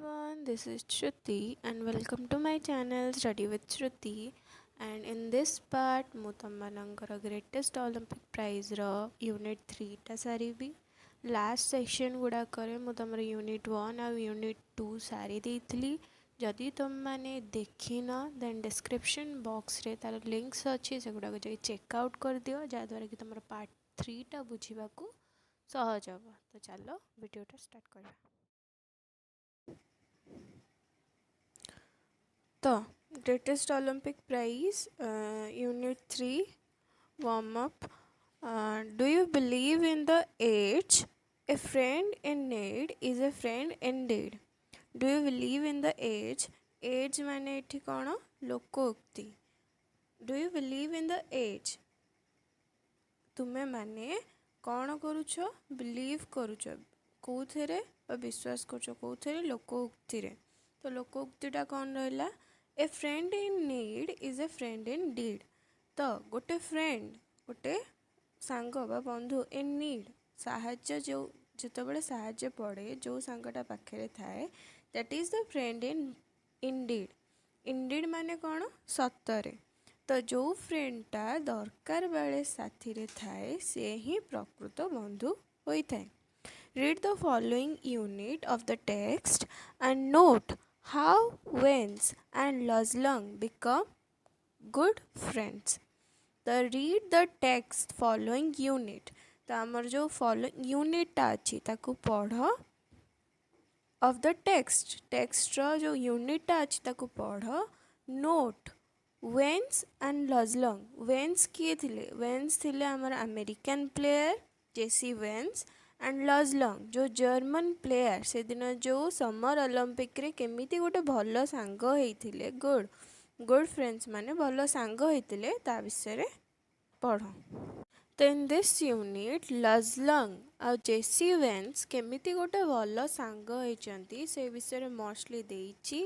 everyone, this is Shruti and welcome to my channel Study with Shruti. And in this part, ମୁଁ ତମମାନଙ୍କର greatest Olympic ପ୍ରାଇଜ୍ର unit 3ଟା ସାରିବି। Last section ଗୁଡ଼ାକରେ ମୁଁ ତମର ୟୁନିଟ୍ 1 ଆଉ ୟୁନିଟ୍ 2 ସାରି ଦେଇଥିଲି। ଯଦି ତୁମମାନେ ଦେଖିନ ଦେନ୍ ଡିସ୍କ୍ରିପ୍ସନ୍ ବକ୍ସରେ ତା'ର ଲିଙ୍କ୍ସ ଅଛି, ସେଗୁଡ଼ାକ ଯାଇ ଚେକ୍ ଆଉଟ୍ କରିଦିଅ, ଯାହାଦ୍ୱାରା କି ତୁମର ପାର୍ଟ 3ଟା ବୁଝିବାକୁ ସହଜ ହେବ। ତ ଚାଲ ଭିଡ଼ିଓଟା ଷ୍ଟାର୍ଟ କରିବା। तो greatest Olympic prize unit 3 warm up. Do you believe in the age a friend in need is a friend indeed? Do you believe in the age माने एठी कौन लोकोक्ति। Do you believe in the age तुम्हें माने कौन करुछ believe करुछ कौथेरे विश्वास करुछ कौथेरे लोकोक्ति रे। तो लोकोक्तिटा कौन रहिला a friend in need is a friend in deed. तो गोटे फ्रेंड गोटे सांग बा बंधु इन नीड साहाଯ୍य जो जितेबाला साहाଯ୍य पड़े जो सांगटा पाखे थाए that is the friend in deed माने कौन सतरे। तो जो फ्रेंडटा दरकार बेले साथी रे थाए से ही प्रकृत बंधु होता है। Read the following unit of the text and note how Wens and Lozlung become good friends. The read the text following unit. तो आमर जो फॉलोइंग यूनिटा अच्छी ताकू पढ़ ऑफ द टेक्स्ट रो जो यूनिटा अच्छी ताकू पढ़। नोट वेन्स एंड लजलंग। वेन्स किए थिले वेन्स थिले आमर American player Jesse Owens and Luz Long जो जर्मन प्लेयर से दिन जो समर ओलंपिक रे केमिति गोटे भल सांग होइथिले गुड फ्रेंड्स माने भल सांग होइथिले ता विषय पढ़। तो इन दिस यूनिट लजलंग आ जेसी वेन्स केमिति गोटे भल सांग होइचंती से विषय मोस्टली देइची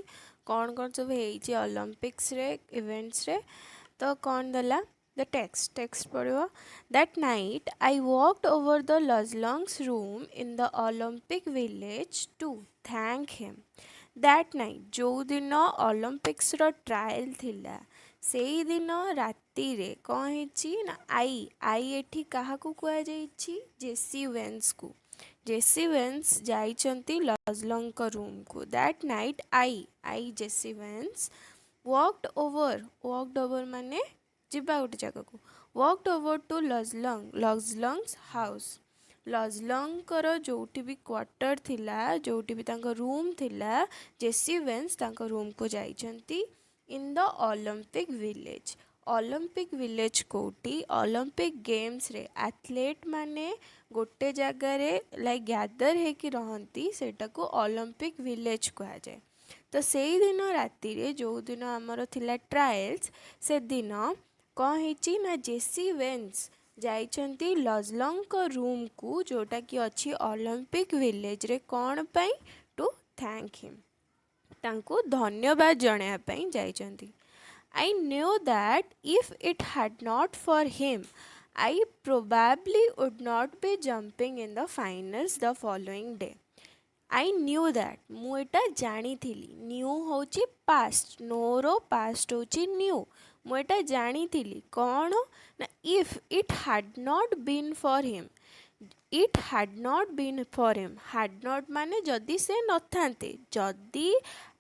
कौन कौन सब होइची ओलंपिक्स रे इवेंट्स रे। तो कौन दला the text पढ़ो। That night I walked over the Lozlung's room in the Olympic village to thank him. That night जो दिन ओलंपिक्स रो ट्रायल थिला से दिन राति रे कौन हेची ना आई एठी कहा को कुआ जाइची जेसी वेन्स को। जेसी वेन्स जाइचंती लजलंग का रूम को। That night I Jesse Owens walked over माने जिबा गोटे जगह को। Walked over to Luz Long's house. लजलंगर जोटी भी क्वार्टर थिला जोटी भी तांका रूम थिला जेसी वेन्स तांका रूम को जाइछंती in the Olympic village. Olympic village कोटी ओलंपिक गेम्स रे एथलेट माने गोटे जगह रे लाइक गैदर हेकी रहंती सेटा को ओलंपिक विलेज कहा जाए। तो से दिन राति रे जो दिन आमर थिला ट्रायल्स से दिन कौन हेची ना जेसी वेन्स जाइछंती लजलंग रूम को जोटा कि अच्छी ओलंपिक विलेज रे कौन पाई टू थैंक हिम तांको धन्यवाद जणाया पाई जाइछंती। I knew that if it had not for him I probably would not be jumping in the finals the following day. I knew that मुझे जानी थी। न्यू होची पास्ट नोरो पास्ट होची न्यू मुझे जानी थी कौन ना if it had not been for him. It had not been for him had not माने जदि से न थांते जदि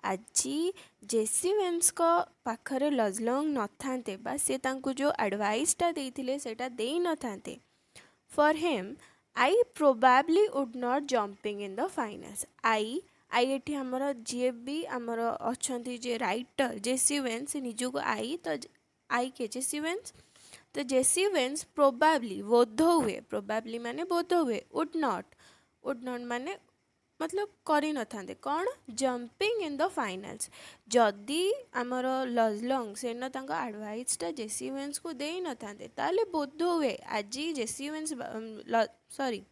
आजी जेसी वेन्स को पाखरे लजलंग न थांते बा से तांको जो एडवाइसटा देइथिले सेटा देई न थांते for him I probably would not jumping in the finals. आई एठी हमर जे भी हमर अछंती जे राइटर जेसी वेन्स निजो को आई तो आई के जेसी वेन्स। तो जेसी वेन्स प्रोबेबली बोध हुए प्रोबेबली माने बोध हुए वुड नॉट माने मतलब करी न थांते कौन जंपिंग इन द फाइनल्स जदि आमर लजलंग से न तांका एडवाइसटा जेसी वेन्स को देई न थांते ताले बोध हुए आज जेसी वेन्स सॉरी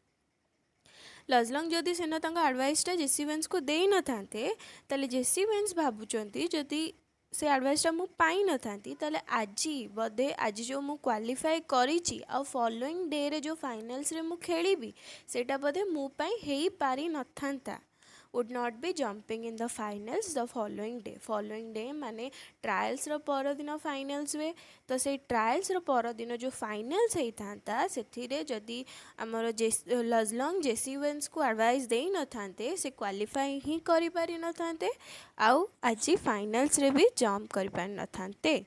लजलंग जदि से न तांका एडवाइसटा जेसी वेन्स को देई न थांते ताले जेसी वेन्स भाबुचंती जदि से एडवाइसटा मु पाई न थांती ताले आज बोधे आज जो मु क्वालिफाई करिछि आ फॉलोइंग डे रे जो फाइनल्स रे मु खेलिबी सेटा बोधे मु पाई हेई पारी न थांता would not be jumping in the finals the following day माने ट्रायल्स रो पर दिन फाइनाल्स हुए तो से ट्रायल्स रो पर दिन जो फाइनाल्स होता से जदि आमर लजलंग जेसी वेन्स को एडवाइस दे न थांते से क्वालिफाई ही करि पारि न थांते आउ आज फाइनाल्स रे भी जंप करि पारि न थांते.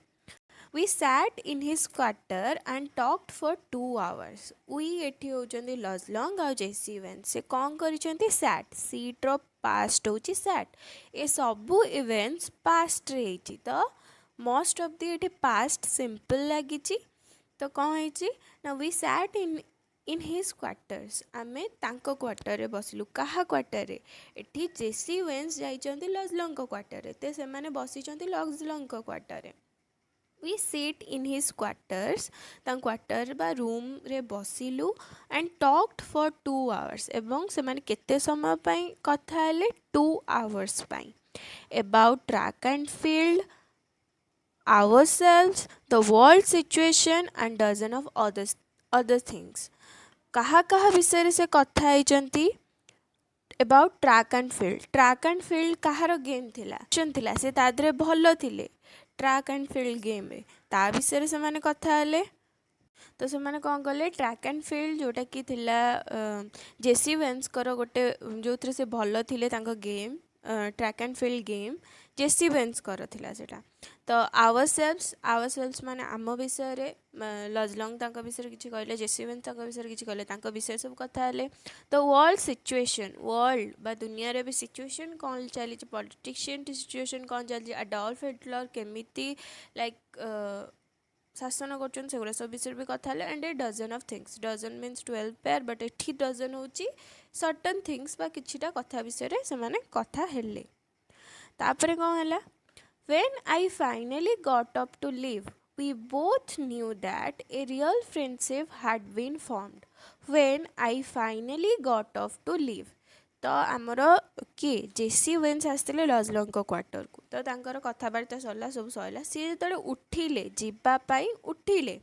We sat in his quarter and talked for 2 hours. We एठी होचंदी लजलंग आ जेसी वेन्स से कौन करिसंती सैट सीट रो पास्ट होची सैट ए सबु इवेंट्स पास्ट रे हेची तो मोस्ट ऑफ द एठी पास्ट सिंपल लागिची तो कौन हेची ना we sat in his quarters आमे तांको क्वार्टर रे बसिलु कहा क्वार्टर रे एठी जेसी वेन्स जाइचंती लजलंग को क्वार्टर रे ते से माने बसिचंती लजलंग को क्वार्टर रे. We sit in his quarters तां क्वार्टर बा रूम रे बसिलु एंड टॉक्ड फॉर 2 hours एवं से माने केते समय पई कथा हेले 2 hours पई about track and field ourselves the world situation and dozen of other things. कहा विषय से कथा होइचंती अबाउट ट्रैक एंड फील्ड कहार गेम थिला से तादरे भल थिले ट्रैक एंड फील्ड गेम रे ता विषय से माने कथा हेले तो से माने कौन कले ट्रैक एंड फील्ड जोटा कि थिला जेसी वेन्स करो गोटे जो से भल थिले तांको game track and field game Jesse Owens कर थिला सेटा तो आवर माने आम विषय रे लजलंग तांको विषय किछि कहले जेसी वेन्स तांको विषय किछि कहले तांको विषय सब कथा हेले तो वर्ल्ड बा दुनिया रे भी सिचुएशन कौन चली पॉलिटिशियन सिचुएशन कौन चली अडोल्फ हिटलर केमिति लाइक शासन कर से सब विषय भी कथा हेले and a dozen of things dozen means 12 pair but एठी डजन होची सर्टन थिंग्स बा किछिटा कथा विषय रे से माने कथा हेले तापरे कौन हला when I finally got up to leave we both knew that a real friendship had been formed when I finally got off to leave तो आमर किए जेसी वेन्स आसते लजलंग क्वार्टर को तो तांकर कथबार्ता सरला सब सरला सी जो उठिले जीवाई उठिले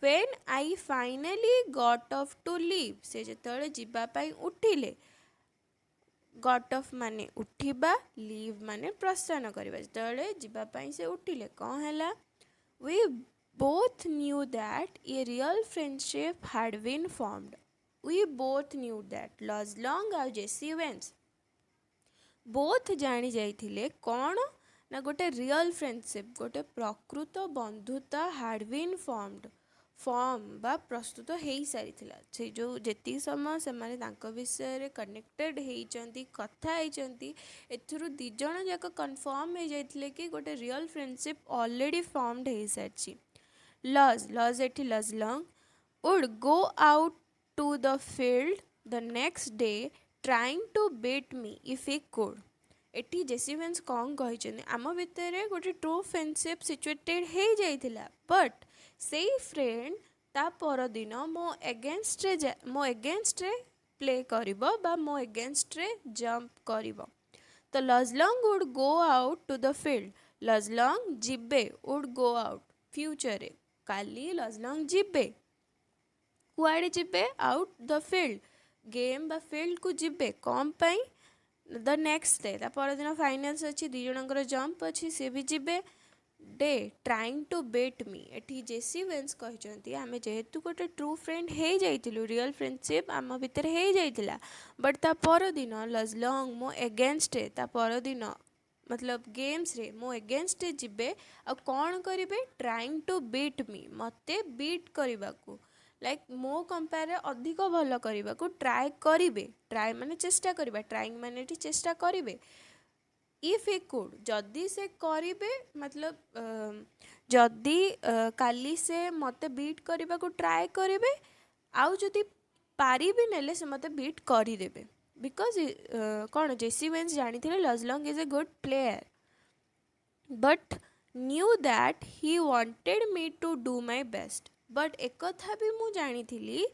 when I finally got off to leave से जो जीवाई उठिले गट ऑफ माने उठिबा लीव माने प्रस्थान करबा जतले जीवा पई से उठिले कौन हैला we both knew that a real friendship had been formed we both knew that Luz Long आ जेसी वेन्स बोथ जानी जाइथिले कौन ना गोटे रियल फ्रेंडशिप गोटे प्रकृत बंधुता हैड बीन फॉर्म बा प्रस्तुत हो सारी से जो जी समय से विषय रे कनेक्टेड होती कथा होती एथुरु दिज जाक कन्फर्म हो जाते कि गोटे रियल फ्रेंडशिप ऑलरेडी फॉर्म्ड हो सारी लज एटी Luz Long would go out to the field the next day trying to beat me if he could एटी जेसी वेन्स कौन कही आम भितर गोटे ट्रू फ्रेंडशिप सिचुएटेड हो जाइथिला बट से फ्रेंड ता पर दिन मो एगेंस्ट रे प्ले करिबो बा मो एगेंस्ट रे जंप करिबो तो Luz Long would go out to the field Luz Long जिबे वुड गो आउट फ्यूचर रे काली लजलंग जिबे कुआडे जिबे आउट द फील्ड गेम बा फील्ड को जिबे कम पई द नेक्स्ट डे ता पर दिन फाइनाल्स अच्छी दी जनकर जंप अच्छी से भी जिबे day trying to beat me एटी जेसी वेन्स कहते आम जेहेतु गोटे ट्रू फ्रेंड हो जाइलु रियल फ्रेंडशिप आम भितर हो जाइला बट ता पर दिन लजलंग मो एगेंस्ट ता पर दिन मतलब गेम्स रे मो एगेंस्ट जिबे आ कौन करेंगे ट्राइंग टू बीट मी मते बीट करने को लाइक मो कंपेयर अधिक भल करने को ट्राए करेंगे ट्राए माने चेष्टा करवा ट्राइंग माने चेष्टा करेंगे इफ ए कुड जदि से करेंगे मतलब जदि काली से मते बीट करने को ट्राए करेंगे आउ जदि पारि भी नेले से मते बीट करदेवे बिकज कौन जेसी वेन्स जानी थे Luz Long is a good player but knew that he wanted me to do my best but एक कथा भी मु जानी थी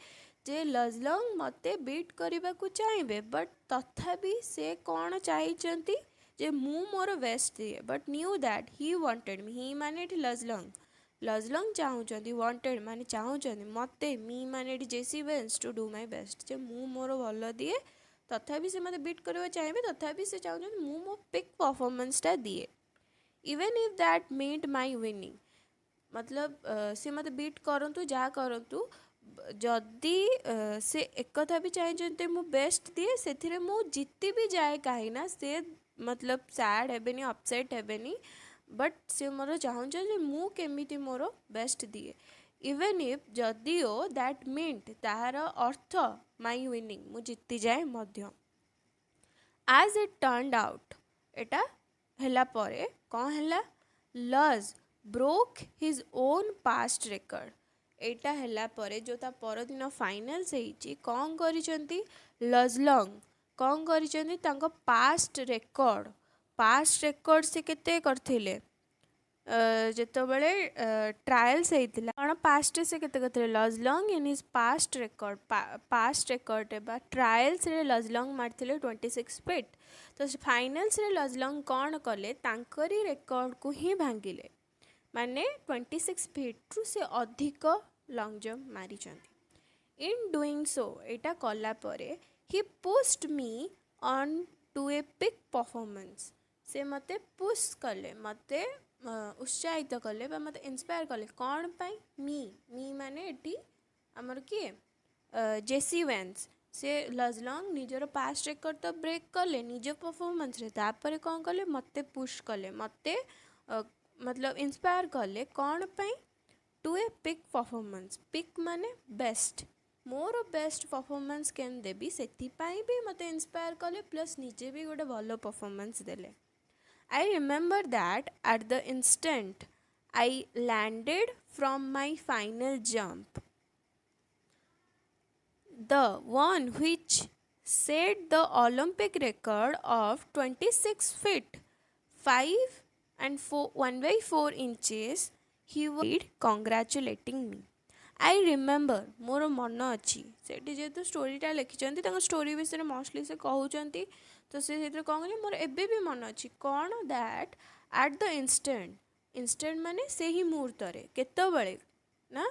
जे लजलंग मते बीट करने को चाहिए बट तथापि से कौन चाहिए जे मु मोर बेस्ट दिए but knew that he wanted me he माने लजलंग चाहूँगी वांटेड माने चाहूँगी मते मी माने Jesse Owens to do my best जे मु मोर भल दिए तथापि से मते बीट करबा चाहिए तथापि से चाहूँ मु मो पिक परफॉर्मेंसटा दिए even if that meet my winning मतलब सी मते बीट करंतु जहाँ करंतु जदि से एक कथा भी चाहिए मु बेस्ट दिए से मु जीति भी जाए कहीं ना से मतलब सैड हेबेनी अपसेट हेबेनी बट से मोर चाहूँ मु केमिति मोर बेस्ट दिए इवन इफ जदिओ दैट मीन्ट ताहार अर्थ माई विनिंग मु जीति जाए मध्य आज इट टर्नड आउट एटा हैला परे कौन हैला लज broke his own past record एटा हैला परे जो ता परदिन फाइनाल्स होईची कौन करिसेंती लजलंग कौन करिसेंती तांको पास्ट रेकर्ड से केते करथिले ଯେତେବେଳେ ଟ୍ରାଏଲ୍ସ ହେଇଥିଲା କ'ଣ ପାଷ୍ଟରେ ସେ କେତେ କରିଥିଲେ ଲଜଲଙ୍ଗ ଇନ୍ ହିଜ୍ ପାଷ୍ଟ ରେକର୍ଡ଼ ବା ଟ୍ରାଏଲ୍ସରେ ଲଜଲଙ୍ଗ ମାରିଥିଲେ 26 ଫିଟ୍ ତ ଫାଇନାଲ୍ସରେ ଲଜଲଙ୍ଗ କ'ଣ କଲେ ତାଙ୍କରି ରେକର୍ଡ଼କୁ ହିଁ ଭାଙ୍ଗିଲେ ମାନେ 26 ଫିଟ୍ରୁ ସେ ଅଧିକ ଲଙ୍ଗ ଜମ୍ପ ମାରିଛନ୍ତି ଇନ୍ ଡୁଇଂ ସୋ ଏଇଟା କଲା ପରେ he pushed me on to a peak performance ସେ ମୋତେ ପୁsh କଲେ ମୋତେ उत्साहित कले मत इंस्पायर कले कौन पाई मी माने एटी आमर किए जेसी वेन्स से लजलंग निजर पास्ट रेकर्ड तो ब्रेक कले निज परफॉर्मेंस रे तापर कौन कले मते पुश कले मते मतलब इंस्पायर कले कौन पाई to a peak performance peak माने बेस्ट मोर बेस्ट परफॉर्मेंस केन देबी सेति पाई भी मते इंस्पायर कले प्लस निजे भी गोटे भलो परफॉर्मेंस देले I remember that at the instant I landed from my final jump, the one which set the Olympic record of 26 feet 5 and 1/4 inches, he was congratulating me. I remember मोर मन अच्छी से जेहेतु स्टोरीटा लिखिं story विषय mostly से कहते तो से कौन कह मोर एबे भी मन अच्छी कौन दैट एट द इंस्टेंट माने से ही मुहूर्त केतबले ना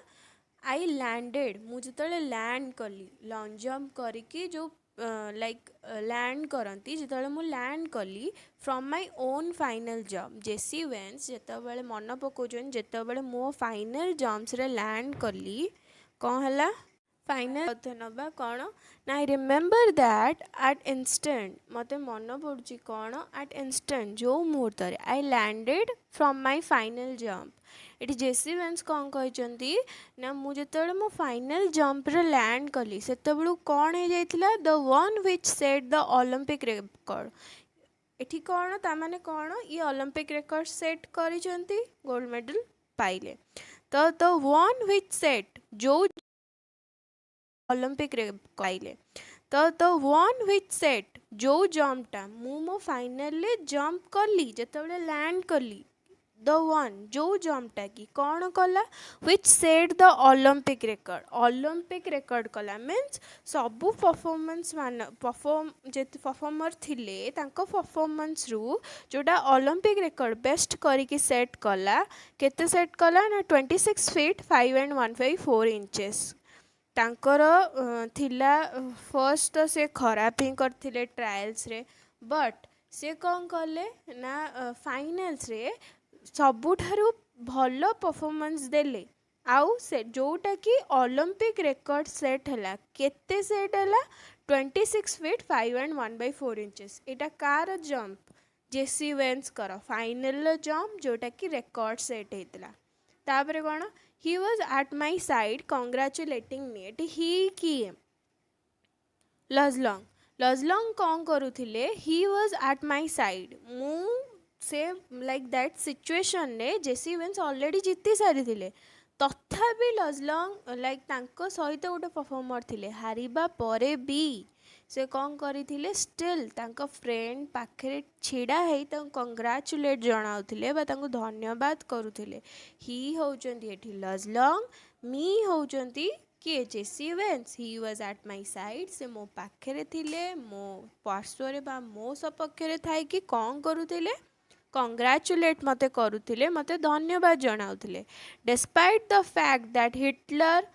आई लैंडेड मुझे लैंड कली लॉन्ग जंप करके जो लाइक लैंड करती जिते मु लैंड कली from my own final jump Jesse Owens जिते मन पकाउन जिते मो फाइनल जंप्स रे लैंड कली कौन है फाइनल नवा कौन ना I remember that at instant मत मन पड़ी कौन एट इंस्टेंट जो मुहूर्त I landed from my final jump ये जेसी वेन्स कौन कहते ना मुझे मो फाइनल जंप्रे लैंड कली से कौन हो जाता the one which set the Olympic record एठी कौन तामाने कौन ये ओलंपिक रेकर्ड सेट करिसेंती गोल्ड मेडल पाइले तो द वन व्हिच सेट जो ओलंपिक रेकर्ड पाइले तो द वन व्हिच सेट जो जंपटा मो फाइनल जंप कली जिते लैंड कली द वन जो जंपटा कि कौन कला which set the Olympic record कला मीन्स सबू परफॉर्मेंस मान परफॉर्मर थिले तांको परफॉर्मेंस रु जोटा ओलंपिक रेकर्ड बेस्ट करिकी सेट कला केते सेट कला ना 26 फीट 5 and 1/4 inches तांकर थिला फर्स्ट तो से खराब ही करथिले ट्रायल्स रे बट से कौन कले ना फाइनल्स रे सबुठारु भल परफॉर्मेंस देले आउ से जोटा कि ओलंपिक रेकर्ड सेट हैला केते सेट हैला 26 फीट 5 and 1/4 inches एटा कार जंप जेसी वेन्स कर फाइनल जंप जोटा कि रेकर्ड सेट हेतला तापरे कोन he was at my side congratulating me एटी ही किए लजलंग कौन करुथिले he was at my side मु से लाइक दैट सिचुएशन ने जेसी वेन्स ऑलरेडी जीति सारी थिले तथापि लजलंग लाइक तांको सहित गोटे परफॉर्मर थिले हारिबा परे भी से कौन करथिले स्टिल तांको फ्रेंड पाखरे छिड़ा हेई तांको कंग्रेचुलेट जणाउथिले बा तांको धन्यवाद करुथिले ही होचंती एठी लजलंग मी होचंती किए Jesse Owens he was at my side से मो पाखरे थिले मो पार्श्वरे बा मो सपक्षरे थाई कि कौन करुथिले कंग्रेचुलेट मते करुथिले मते धन्यवाद जणाउथिले despite the fact that Hitler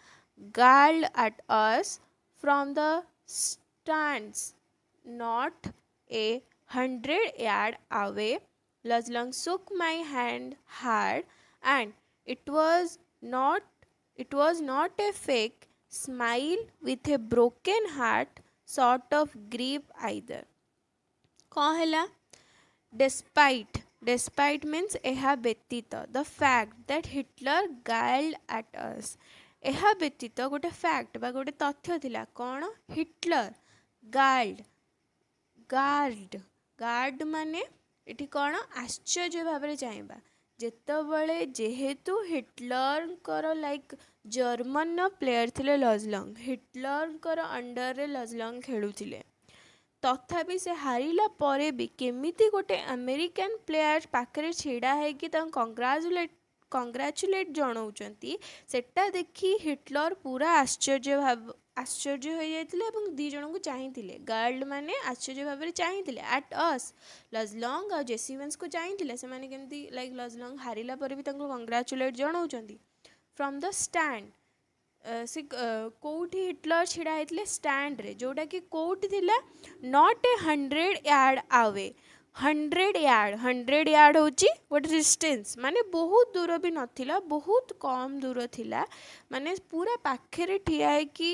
glared at us from the stands not a 100 yards away. Lajlang shook my hand hard, and it was not it was not a fake smile with a broken heart sort of grief either. କ'ଣ ହେଲା? Despite means ଏହା ବ୍ୟତୀତ the fact that Hitler galled at us. ଏହା ବ୍ୟତୀତ ଗୋଟେ fact ବା ଗୋଟେ ତଥ୍ୟ ଥିଲା କ'ଣ? ହିଟଲର ଗାର୍ଡ ମାନେ ଏଠି କ'ଣ? ଆଶ୍ଚର୍ଯ୍ୟ ଭାବରେ ଚାହିଁବା। ଯେତେବେଳେ ଯେହେତୁ ହିଟଲରଙ୍କର ଲାଇକ୍ ଜର୍ମାନର ପ୍ଲେୟାର ଥିଲେ ଲଜଲଙ୍ଗ, ହିଟଲରଙ୍କର ଅଣ୍ଡରରେ ଲଜଲଙ୍ଗ ଖେଳୁଥିଲେ, ତଥାପି ସେ ହାରିଲା ପରେ ବି କେମିତି ଗୋଟେ ଆମେରିକାନ ପ୍ଲେୟାର ପାଖରେ ଛିଡ଼ା ହେଇକି ତାଙ୍କୁ କଂଗ୍ରାଚୁଲେଟ୍ ଜଣାଉଛନ୍ତି, ସେଟା ଦେଖି ହିଟଲର ପୁରା ଆଶ୍ଚର୍ଯ୍ୟ ହୋଇଯାଇଥିଲେ ଏବଂ ଦୁଇ ଜଣଙ୍କୁ ଚାହିଁଥିଲେ। ଗାର୍ଡ ମାନେ ଆଶ୍ଚର୍ଯ୍ୟ ଭାବରେ ଚାହିଁଥିଲେ ଆଟ୍ ଅସ୍, ଲଜଲଙ୍ଗ ଆଉ ଜେସି ଇଭାନ୍ସଙ୍କୁ ଚାହିଁଥିଲେ ସେମାନେ କେମିତି ଲାଇକ୍ ଲଜଲଙ୍ଗ ହାରିଲା ପରେ ବି ତାଙ୍କୁ କଂଗ୍ରାଚୁଲେଟ୍ ଜଣାଉଛନ୍ତି। ଫ୍ରମ୍ ଦ ଷ୍ଟାଣ୍ଡ, ସେ କେଉଁଠି ହିଟଲର ଛିଡ଼ା ହେଇଥିଲେ? ଷ୍ଟାଣ୍ଡରେ, ଯେଉଁଟାକି କେଉଁଠି ଥିଲା? Not a 100 yards away। 100 yards ହେଉଛି ଗୋଟେ ଡିଷ୍ଟାନ୍ସ, ମାନେ ବହୁତ ଦୂର ବି ନଥିଲା, ବହୁତ କମ୍ ଦୂର ଥିଲା, ମାନେ ପୁରା ପାଖରେ ଠିଆ ହେଇକି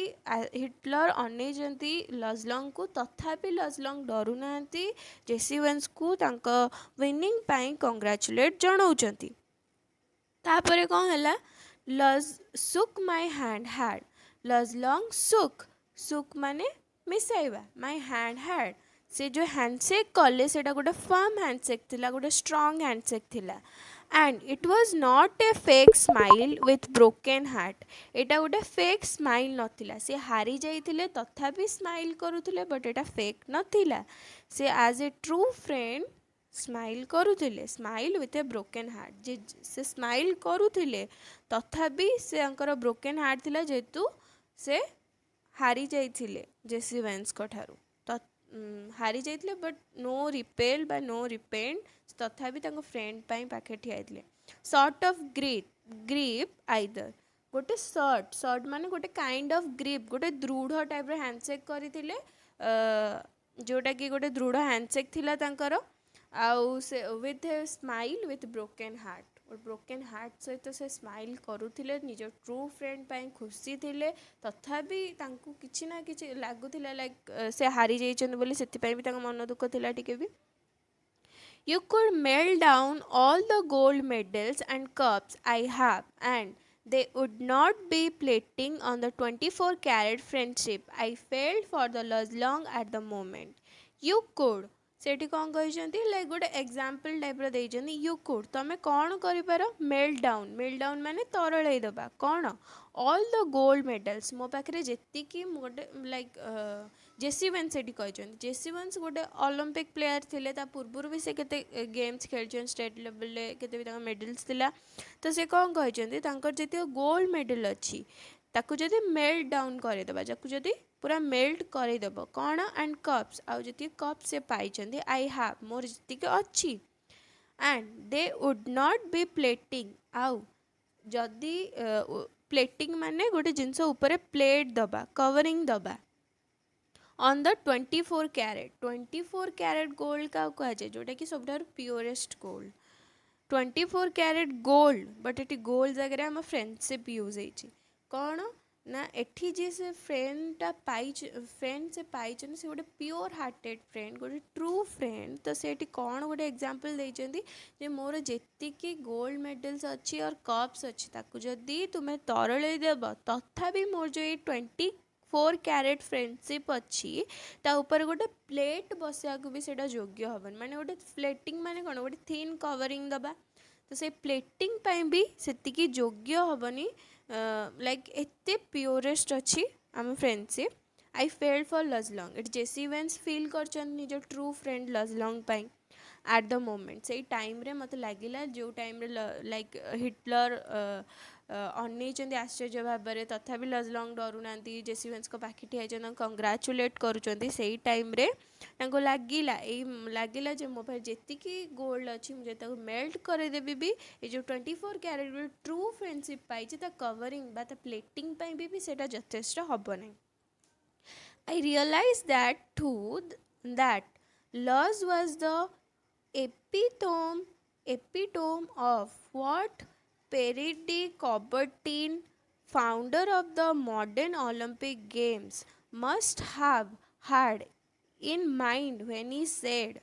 ହିଟଲର ଅନେଇଛନ୍ତି ଲଜଲଙ୍ଗକୁ, ତଥାପି ଲଜଲଙ୍ଗ ଡରୁନାହାନ୍ତି, ଜେସି ଇଭାନ୍ସଙ୍କୁ ତାଙ୍କ ୱିନିଂ ପାଇଁ କଂଗ୍ରାଚୁଲେଟ୍ ଜଣାଉଛନ୍ତି। ତାପରେ କ'ଣ ହେଲା? shook my hand hard. ଲଜଲଙ୍ଗ shook ମାନେ ମିଶାଇବା, my hand hard। ସେ ଯେଉଁ ହ୍ୟାଣ୍ଡସେକ୍ କଲେ ସେଇଟା ଗୋଟେ ଫର୍ମ ହ୍ୟାଣ୍ଡସେକ୍ ଥିଲା, ଗୋଟେ ଷ୍ଟ୍ରଙ୍ଗ ହ୍ୟାଣ୍ଡସେକ୍ ଥିଲା। And it was not a fake smile with broken heart. ଏଇଟା ଗୋଟେ ଫେକ୍ ସ୍ମାଇଲ୍ ନଥିଲା, ସେ ହାରି ଯାଇଥିଲେ ତଥାପି ସ୍ମାଇଲ୍ କରୁଥିଲେ, ବଟ୍ ଏଇଟା ଫେକ୍ ନଥିଲା। ସେ ଆଜ୍ ଏ ଟ୍ରୁ ଫ୍ରେଣ୍ଡ ସ୍ମାଇଲ୍ କରୁଥିଲେ, smile with a broken heart. ସେ ସ୍ମାଇଲ୍ କରୁଥିଲେ ତଥାପି ସେ ତାଙ୍କର ବ୍ରୋକେନ୍ ହାର୍ଟ ଥିଲା, ଯେହେତୁ ସେ ହାରି ଯାଇଥିଲେ ଜେସି ଇଭାନ୍ସଙ୍କ ଠାରୁ, ହାରି ଯାଇଥିଲେ, ବଟ୍ ନୋ ରିପେଲ୍ ବା ନୋ ରିପେଣ୍ଟ, ତଥାପି ତାଙ୍କ ଫ୍ରେଣ୍ଡ ପାଇଁ ପାଖରେ ଠିଆ ହେଇଥିଲେ। ସର୍ଟ ଅଫ୍ ଗ୍ରିପ୍ ଆଇଦର, ଗୋଟେ ସର୍ଟ ମାନେ ଗୋଟେ କାଇଣ୍ଡ ଅଫ୍ ଗ୍ରିପ୍, ଗୋଟେ ଦୃଢ଼ ଟାଇପ୍ର ହ୍ୟାଣ୍ଡସେକ୍ କରିଥିଲେ, ଯେଉଁଟାକି ଗୋଟେ ଦୃଢ଼ ହ୍ୟାଣ୍ଡସେକ୍ ଥିଲା ତାଙ୍କର। ଆଉ ସେ with a smile with broken heart, ଗୋଟେ ବ୍ରୋକେନ୍ ହାର୍ଟ ସହିତ ସେ ସ୍ମାଇଲ୍ କରୁଥିଲେ, ନିଜ ଟ୍ରୁ ଫ୍ରେଣ୍ଡ ପାଇଁ ଖୁସି ଥିଲେ, ତଥାପି ତାଙ୍କୁ କିଛି ନା କିଛି ଲାଗୁଥିଲା ଲାଇକ୍ ସେ ହାରି ଯାଇଛନ୍ତି ବୋଲି, ସେଥିପାଇଁ ବି ତାଙ୍କ ମନ ଦୁଃଖ ଥିଲା ଟିକେ ବି। You could melt down all the gold medals and cups I have, and they would not be plating on the 24-carat friendship I felt for the Lajlong at the moment. You could, ସେଠି କ'ଣ କହିଛନ୍ତି? Like ଗୋଟେ example ଟାଇପ୍ର ଦେଇଛନ୍ତି। You could, ତୁମେ କ'ଣ କରିପାର? Melt down ମାନେ ତରଳେଇ ଦେବା। କ'ଣ? ଅଲ୍ ଦ ଗୋଲ୍ଡ ମେଡାଲ୍ସ, ମୋ ପାଖରେ ଯେତିକି, ମୁଁ ଗୋଟେ ଲାଇକ୍ ଜେସି ଇଭାନ୍ସ ସେଠି କହିଛନ୍ତି। ଜେସି ଇଭାନ୍ସ ଗୋଟେ ଅଲମ୍ପିକ୍ ପ୍ଲେୟାର ଥିଲେ, ତା ପୂର୍ବରୁ ବି ସେ କେତେ ଗେମ୍ସ ଖେଳିଛନ୍ତି, ଷ୍ଟେଟ୍ ଲେଭେଲରେ କେତେ ବି ତାଙ୍କ ମେଡାଲ୍ସ ଥିଲା। ତ ସେ କ'ଣ କହିଛନ୍ତି? ତାଙ୍କର ଯେତିକି ଗୋଲ୍ଡ ମେଡାଲ୍ ଅଛି ତାକୁ ଯଦି ମେଲ୍ଟ ଡାଉନ୍ କରିଦେବା, ଯାକୁ ଯଦି ପୁରା ମେଲ୍ଟ କରିଦେବ, କ'ଣ? ଆଣ୍ଡ କପ୍ସ, ଆଉ ଯେତିକି କପ୍ ସେ ପାଇଛନ୍ତି, ଆଇ ହାଭ୍, ମୋର ଯେତିକି ଅଛି, and they would not be plating, ଆଉ ଯଦି ପ୍ଲେଟିଂ ମାନେ ଗୋଟେ ଜିନିଷ ଉପରେ ପ୍ଲେଟ୍ ଦେବା, କଭରିଂ ଦେବା, ଅନ୍ ଦ 24 carat ଗୋଲ୍ଡ କାହାକୁ କୁହାଯାଏ? ଯେଉଁଟାକି ସବୁଠାରୁ ପିଓରେଷ୍ଟ ଗୋଲ୍ଡ, 24 carat ଗୋଲ୍ଡ, ବଟ୍ ଏଠି ଗୋଲ୍ଡ ଜାଗାରେ ଆମ ଫ୍ରେଣ୍ଡସିପ୍ ୟୁଜ୍ ହେଇଛି। କ'ଣ ନା ଏଠି ଯିଏ ସେ ଫ୍ରେଣ୍ଡ ସେ ପାଇଛନ୍ତି, ସେ ଗୋଟେ ପିଓର ହାର୍ଟେଡ଼ ଫ୍ରେଣ୍ଡ, ଗୋଟେ ଟ୍ରୁ ଫ୍ରେଣ୍ଡ। ତ ସେ ଏଠି କ'ଣ ଗୋଟେ ଏକ୍ଜାମ୍ପଲ୍ ଦେଇଛନ୍ତି ଯେ ମୋର ଯେତିକି ଗୋଲ୍ଡ ମେଡାଲ୍ସ ଅଛି ଅର୍ କପ୍ସ ଅଛି, ତାକୁ ଯଦି ତୁମେ ତରଳେଇ ଦେବ, ତଥାପି ମୋର ଯେଉଁ ଏଇ 24 carat ଫ୍ରେଣ୍ଡସିପ୍ ଅଛି, ତା ଉପରେ ଗୋଟେ ପ୍ଲେଟ୍ ବସିବାକୁ ବି ସେଇଟା ଯୋଗ୍ୟ ହେବନି। ମାନେ ଗୋଟେ ପ୍ଲେଟିଂ ମାନେ କ'ଣ? ଗୋଟେ ଥିନ୍ କଭରିଂ ଦେବା, ତ ସେ ପ୍ଲେଟିଂ ପାଇଁ ବି ସେତିକି ଯୋଗ୍ୟ ହେବନି। ଲାଇକ୍ ଏତେ ପିଓରେଷ୍ଟ ଅଛି ଆମ ଫ୍ରେଣ୍ଡସିପ୍। ଆଇ ଫେଲ୍ଟ ଫର୍ ଲଜଲଙ୍ଗ, ଏଠି ଜେସି ଇଭାନ୍ସ ଫିଲ୍ କରିଛନ୍ତି ନିଜ ଟ୍ରୁ ଫ୍ରେଣ୍ଡ ଲଜଲଙ୍ଗ ପାଇଁ। ଆଟ୍ ଦ ମୋମେଣ୍ଟ, ସେଇ ଟାଇମ୍ରେ ମୋତେ ଲାଗିଲା, ଯେଉଁ ଟାଇମ୍ରେ ଲାଇକ୍ ହିଟଲର ଅନେଇଛନ୍ତି ଆଶ୍ଚର୍ଯ୍ୟ ଭାବରେ, ତଥାପି ଲଜଲଙ୍ଗ ଡରୁନାହାନ୍ତି, ଜେସି ଇଭାନ୍ସଙ୍କ ପାଖେ ଠିଆ ହେଇଛନ୍ତି, ତାଙ୍କୁ କଂଗ୍ରାଚୁଲେଟ୍ କରୁଛନ୍ତି। ସେଇ ଟାଇମ୍ରେ ତାଙ୍କୁ ଲାଗିଲା ଯେ ମୋ ପାଖରେ ଯେତିକି ଗୋଲ୍ଡ ଅଛି, ମୁଁ ଯଦି ତାକୁ ମେଲ୍ଟ କରିଦେବି ବି, ଏ ଯେଉଁ 24 carat ଟ୍ରୁ ଫ୍ରେଣ୍ଡସିପ୍ ପାଇଛି, ତା କଭରିଂ ବା ତା ପ୍ଲେଟିଂ ପାଇଁ ବି ସେଇଟା ଯଥେଷ୍ଟ ହେବ ନାହିଁ। I realized that too, that Luz was the epitome of what Perry Coubertin, founder of the modern Olympic Games, must have had in mind when he said,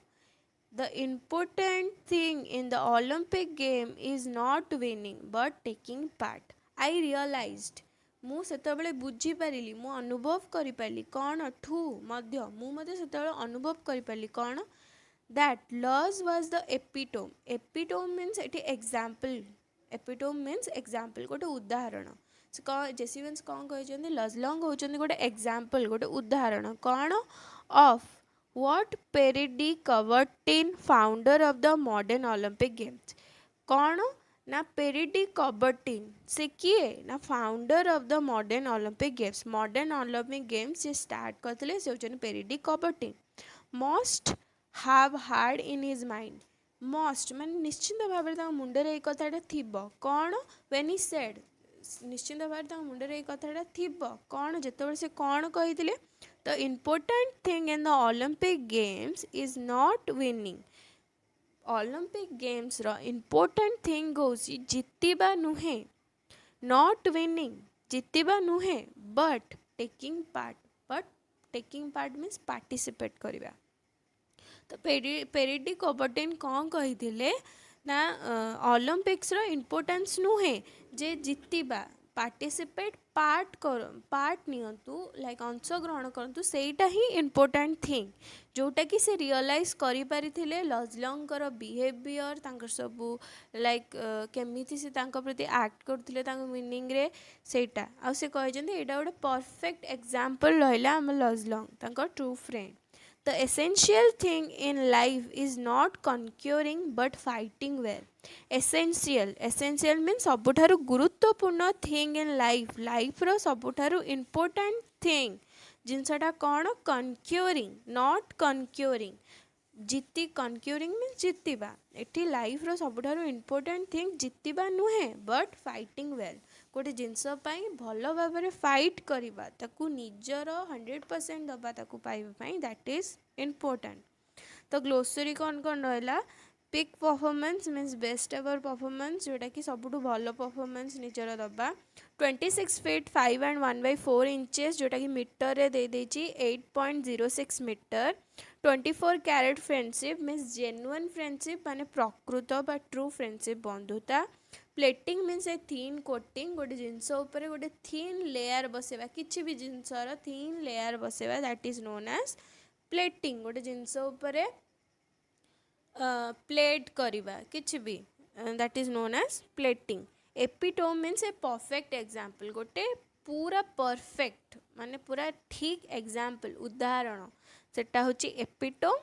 the important thing in the Olympic game is not winning but taking part. I realized ମୁଁ ସେତେବେଳେ ବୁଝିପାରିଲି, ମୁଁ ଅନୁଭବ କରିପାରିଲି କ'ଣ ଠୁ ମଧ୍ୟ ମୁଁ ମଧ୍ୟ ସେତେବେଳେ ଅନୁଭବ କରିପାରିଲି କ'ଣ that Luz was the epitome. Epitome means ଏଠି example. Epitome means example, ଗୋଟେ ଉଦାହରଣ. ସେ କ'ଣ ଜେସିଭେନ୍ସ କ'ଣ କହିଛନ୍ତି, ଲଜଲଙ୍ଗ ହେଉଛନ୍ତି ଗୋଟେ ଏକ୍ଜାମ୍ପଲ୍, ଗୋଟେ ଉଦାହରଣ କ'ଣ of what Perry Coubertin, founder of the modern Olympic Games. कौन ना पेरी कबर्टिन से किए ना founder of the modern Olympic games. Modern Olympic games से स्टार्ट करते से होचन Pierre Coubertin. Must have hard in his mind. Must माने निश्चिंत भाव में मुंडे ये कथाटा थिबो कौन व्हेन ही सेड निश्चिंत भाव में मुंडे ये कथाटा थिबो कौन जेतेबेले से कौन कहिथिले the important thing in the Olympic Games is not winning. Olympic Games रा important thing goes जितिबा नुहे, not winning जितिबा नुहे but taking part. But taking part means participate करिबा. तो पेरी कबर्टिन कौन कहिथिले ना ओलंपिक्स रा इंपोर्टेंस नुहे जे जितिबा पार्टिसिपेट पार्ट नियंतु लाइक अंशग्रहण करतु सेटा ही इंपोर्टेंट थिंग जोटा कि से रियलाइज करि पारिथिले लजलंकर बिहेवियर तांकर सबु लाइक केमिति से तांकर प्रति एक्ट करथिले तांकर मीनिंग रे सेटा आ से कहि जंदे एटा गोटे परफेक्ट एग्जांपल रहला हम लजलंग तांकर true friend. The essential thing in life is not conquering but fighting well. Essential means सबुठारु गुरुत्वपूर्ण thing in life रो सबुठारु important thing जिनसटा कौन conquering not conquering. जीति conquering means जितिबा. एठी लाइफ रो सबुठारु important thing जितिबा नुहे but fighting well. गोटे जिनस भल भाव में फाइट करवा ताकू निजर 100% दबा ताकू पाइबा दैट इज इम्पोर्टेंट. तो ग्लोसरी कौन कौन रहा peak performance means best ever performance जोटा कि सबुठु भल परफॉर्मेंस निजर दबा. 26 फीट 5 and 1/4 इंचेस जोटा कि मीटर रे दे देची 8.06 metre. 24 carat friendship means genuine friendship माने प्रकृत बा ट्रू फ्रेंडशिप बंधुता. Plating means a thin coating गोटे जिनस उपर गोटे थीन लेयर बसेवा किसी भी जिनसर थीन लेयर बसेवा that is known as plating. गोटे जिनस उपर प्लेट करवा किसी भी that is known as plating. Epitome means a perfect example गोटे पूरा परफेक्ट माने पूरा ठीक एग्जांपल उदाहरण सेटा होची एपिटोम.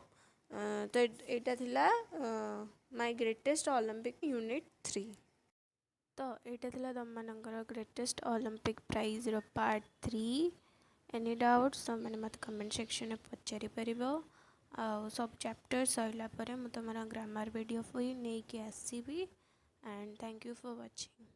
तो एटा थिला माय ग्रेटेस्ट ओलंपिक यूनिट 3. तो यहाँ थी तुम मानकर ग्रेटेस्ट ओलंपिक प्राइज रो पार्ट 3. एनी डाउट्स तुम मैंने मत कमेंट सेक्शन में पचारि पार. आ सब चैप्टर सरला मुझे ग्रामर वीडियो नहीं आसबी. And thank you for watching.